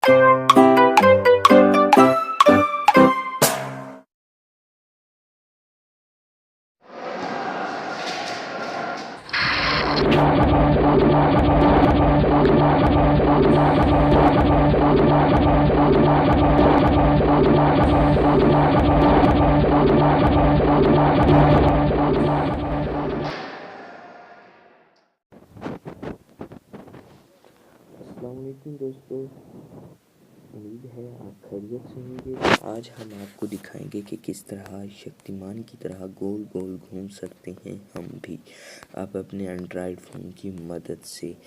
अस्सलामुअलैकुम दोस्तों, उम्मीद है आप खैरियत से होंगे। आज हम आपको दिखाएंगे कि किस तरह शक्तिमान की तरह गोल गोल घूम सकते हैं हम भी, आप अपने एंड्रॉयड फ़ोन की मदद से।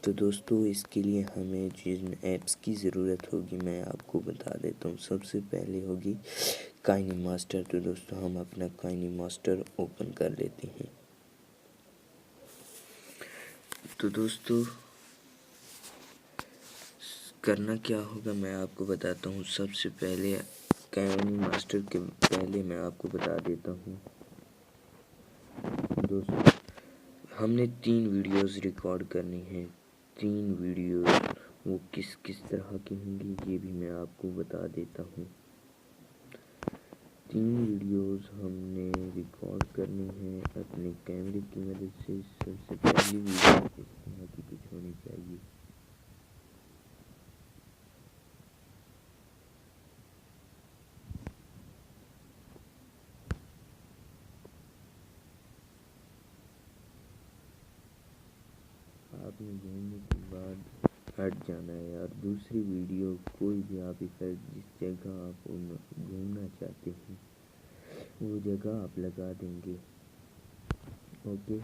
तो दोस्तों, इसके लिए हमें जिन ऐप्स की ज़रूरत होगी मैं आपको बता देता हूँ। सबसे पहले होगी काइनी मास्टर। तो दोस्तों, हम अपना काइनी मास्टर ओपन कर लेते हैं। तो दोस्तों, करना क्या होगा मैं आपको बताता हूँ। सबसे पहले काइनी मास्टर के पहले मैं आपको बता देता हूँ दोस्तों, हमने 3 वीडियोस रिकॉर्ड करनी है। 3 वीडियोस वो किस किस तरह की होंगी ये भी मैं आपको बता देता हूँ। 3 वीडियोस हमने रिकॉर्ड करनी है अपने कैमरे की मदद से। सबसे पहली वीडियो इस तरह की कुछ होनी चाहिए। आपने घूमने के बाद हट जाना है और दूसरी वीडियो कोई भी आप इफेक्ट जिस जगह आप घूमना चाहते हैं वो जगह आप लगा देंगे। ओके,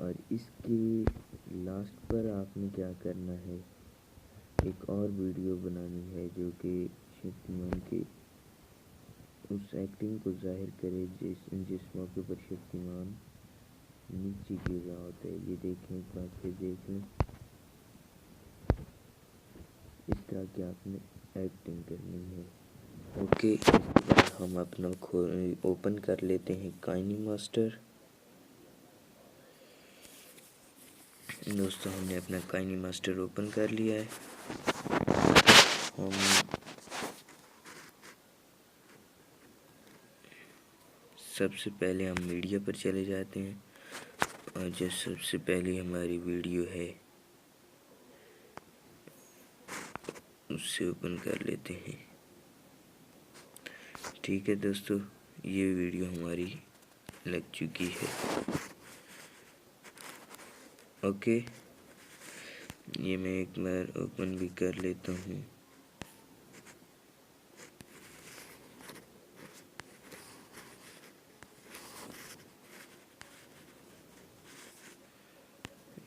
और इसके लास्ट पर आपने क्या करना है, एक और वीडियो बनानी है जो कि शक्तिमान के उस एक्टिंग को जाहिर करे जिस मौके पर शक्तिमान नीचे गिर रहा होता है। ये देखें, एक बार फिर देख लें। इस तरह की आपने एक्टिंग करनी है। ओके, इसके बाद हम अपना ओपन कर लेते हैं काइनी मास्टर। दोस्तों, हमने अपना काइनी मास्टर ओपन कर लिया है। हम सबसे पहले हम मीडिया पर चले जाते हैं और जो सबसे पहले हमारी वीडियो है उससे ओपन कर लेते हैं। ठीक है दोस्तों, ये वीडियो हमारी लग चुकी है। ओके, ये मैं एक बार ओपन भी कर लेता हूँ।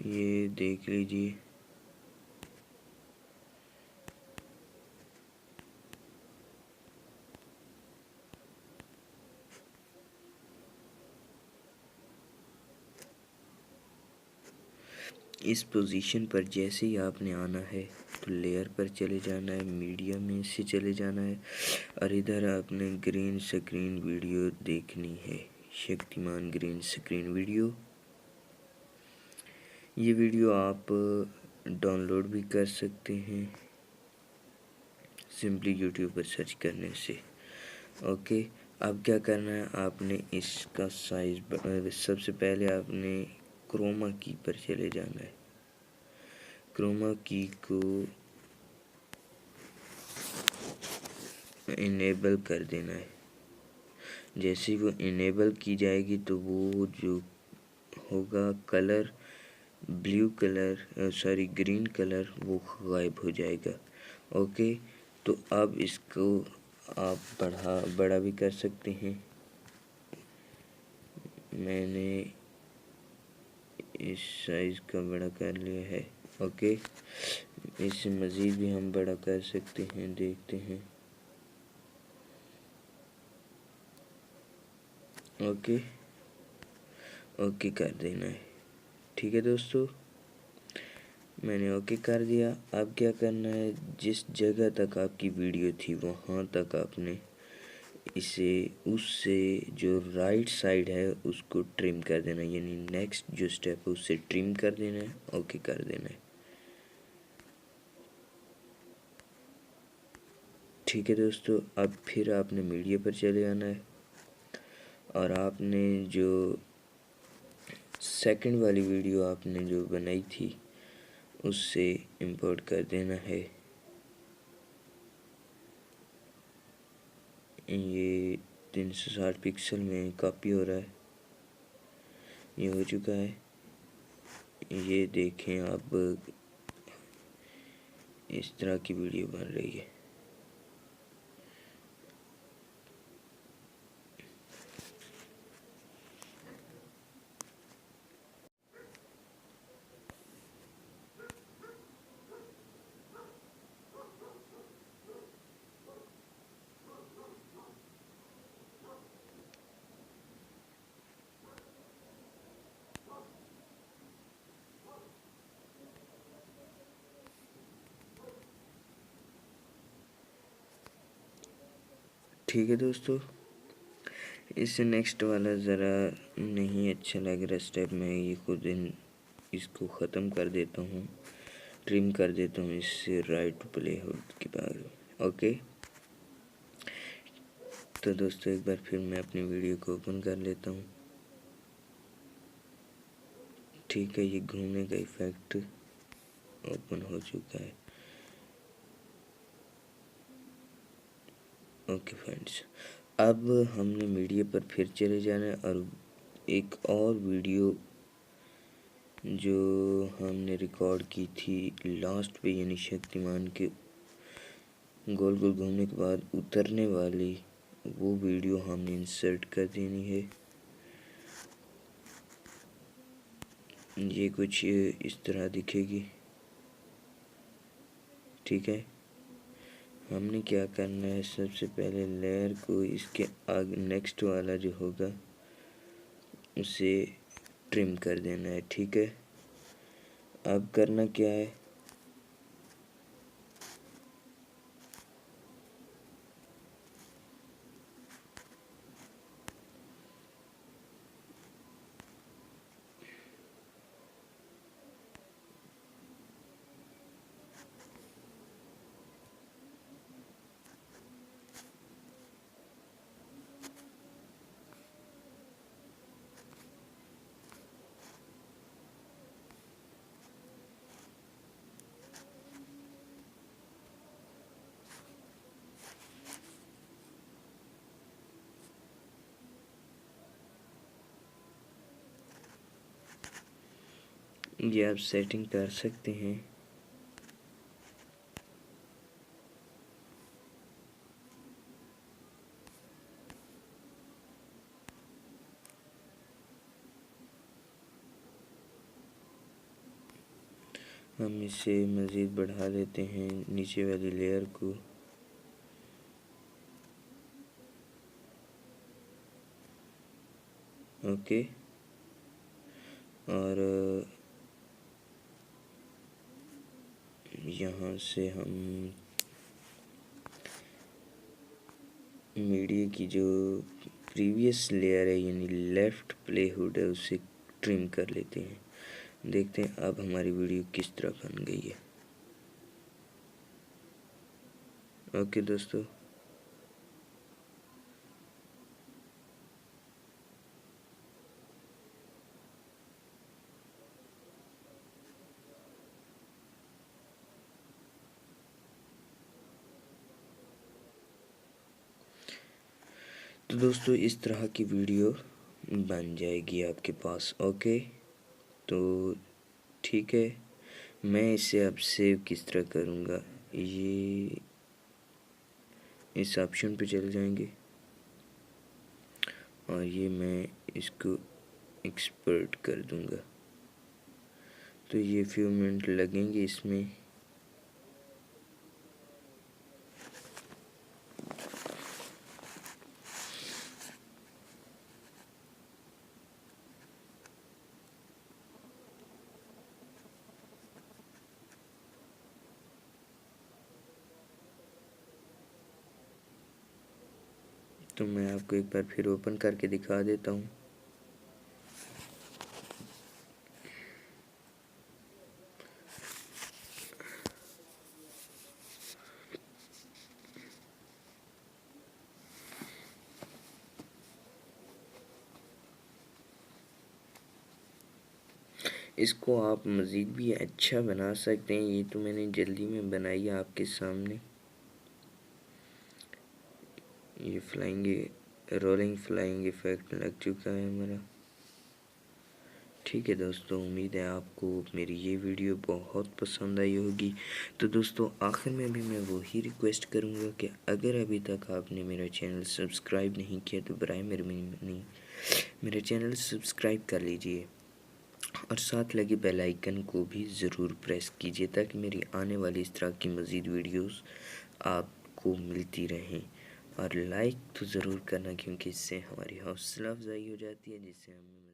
ये देख लीजिए। इस पोजीशन पर जैसे ही आपने आना है तो लेयर पर चले जाना है, मीडिया में से चले जाना है और इधर आपने ग्रीन स्क्रीन वीडियो देखनी है। Shaktimaan green screen video. ये वीडियो आप डाउनलोड भी कर सकते हैं सिंपली यूट्यूब पर सर्च करने से। ओके, अब क्या करना है, आपने इसका साइज सबसे पहले आपने क्रोमा की पर चले जाना है। क्रोमा की को इनेबल कर देना है। जैसे ही वो इनेबल की जाएगी तो वो जो होगा colour blue colour green colour वो गायब हो जाएगा। ओके, तो अब इसको आप बड़ा भी कर सकते हैं। मैंने इस साइज़ का बड़ा कर लिया है। ओके, इससे मज़ीद भी हम बड़ा कर सकते हैं, देखते हैं। ओके, ओके कर देना है। ठीक है दोस्तों, मैंने ओके कर दिया। अब क्या करना है, जिस जगह तक आपकी वीडियो थी वहाँ तक आपने इसे उससे जो राइट साइड है उसको ट्रिम कर देना है, यानी नेक्स्ट जो स्टेप है उससे ट्रिम कर देना है। ओके कर देना है। ठीक है दोस्तों, अब फिर आपने मीडिया पर चले आना है और आपने जो सेकंड वाली वीडियो आपने जो बनाई थी उससे इंपोर्ट कर देना है। ये 360 पिक्सल में कॉपी हो रहा है, ये हो चुका है। ये देखें, अब इस तरह की वीडियो बन रही है। ठीक है दोस्तों, इससे नेक्स्ट वाला ज़रा नहीं अच्छा लग रहा स्टेप। मैं ये खुद इसको ख़त्म कर देता हूँ, ट्रिम कर देता हूँ इससे राइट प्ले हुड के बाद। ओके, तो दोस्तों एक बार फिर मैं अपनी वीडियो को ओपन कर लेता हूँ। ठीक है, ये घूमने का इफ़ेक्ट ओपन हो चुका है। ओके फ्रेंड्स, अब हमने मीडिया पर फिर चले जाना है और एक और वीडियो जो हमने रिकॉर्ड की थी लास्ट पे, यानी शक्तिमान के गोल गोल घूमने के बाद उतरने वाली, वो वीडियो हमने इंसर्ट कर देनी है। ये कुछ इस तरह दिखेगी। ठीक है, हमने क्या करना है, सबसे पहले लेयर को इसके आगे नेक्स्ट वाला जो होगा उसे ट्रिम कर देना है। ठीक है, अब करना क्या है, ये आप सेटिंग कर सकते हैं। हम इसे मज़ीद बढ़ा देते हैं नीचे वाली लेयर को। ओके, और यहाँ से हम मीडिया की जो प्रीवियस लेयर है यानी लेफ़्ट प्ले हुड है उसे ट्रिम कर लेते हैं। देखते हैं अब हमारी वीडियो किस तरह बन गई है। ओके दोस्तों, तो दोस्तों इस तरह की वीडियो बन जाएगी आपके पास। ओके, तो ठीक है, मैं इसे अब सेव किस तरह करूँगा, ये इस ऑप्शन पे चले जाएंगे और ये मैं इसको एक्सपोर्ट कर दूँगा। तो ये फ्यू मिनट लगेंगे इसमें। तो मैं आपको एक बार फिर ओपन करके दिखा देता हूँ। इसको आप मज़ीद भी अच्छा बना सकते हैं। ये तो मैंने जल्दी में बनाई है आपके सामने। ये रोलिंग फ्लाइंग इफ़ेक्ट लग चुका है मेरा। ठीक है दोस्तों, उम्मीद है आपको मेरी ये वीडियो बहुत पसंद आई होगी। तो दोस्तों आखिर में भी मैं वही रिक्वेस्ट करूँगा कि अगर अभी तक आपने मेरा चैनल सब्सक्राइब नहीं किया तो बराए मेहरबानी मेरा चैनल सब्सक्राइब कर लीजिए और साथ लगे बेल आइकन को भी ज़रूर प्रेस कीजिए ताकि मेरी आने वाली इस तरह की मज़ीद वीडियोस आपको मिलती रहें। और लाइक तो ज़रूर करना, क्योंकि इससे हमारी हौसला अफजाई हो जाती है, जिससे हमें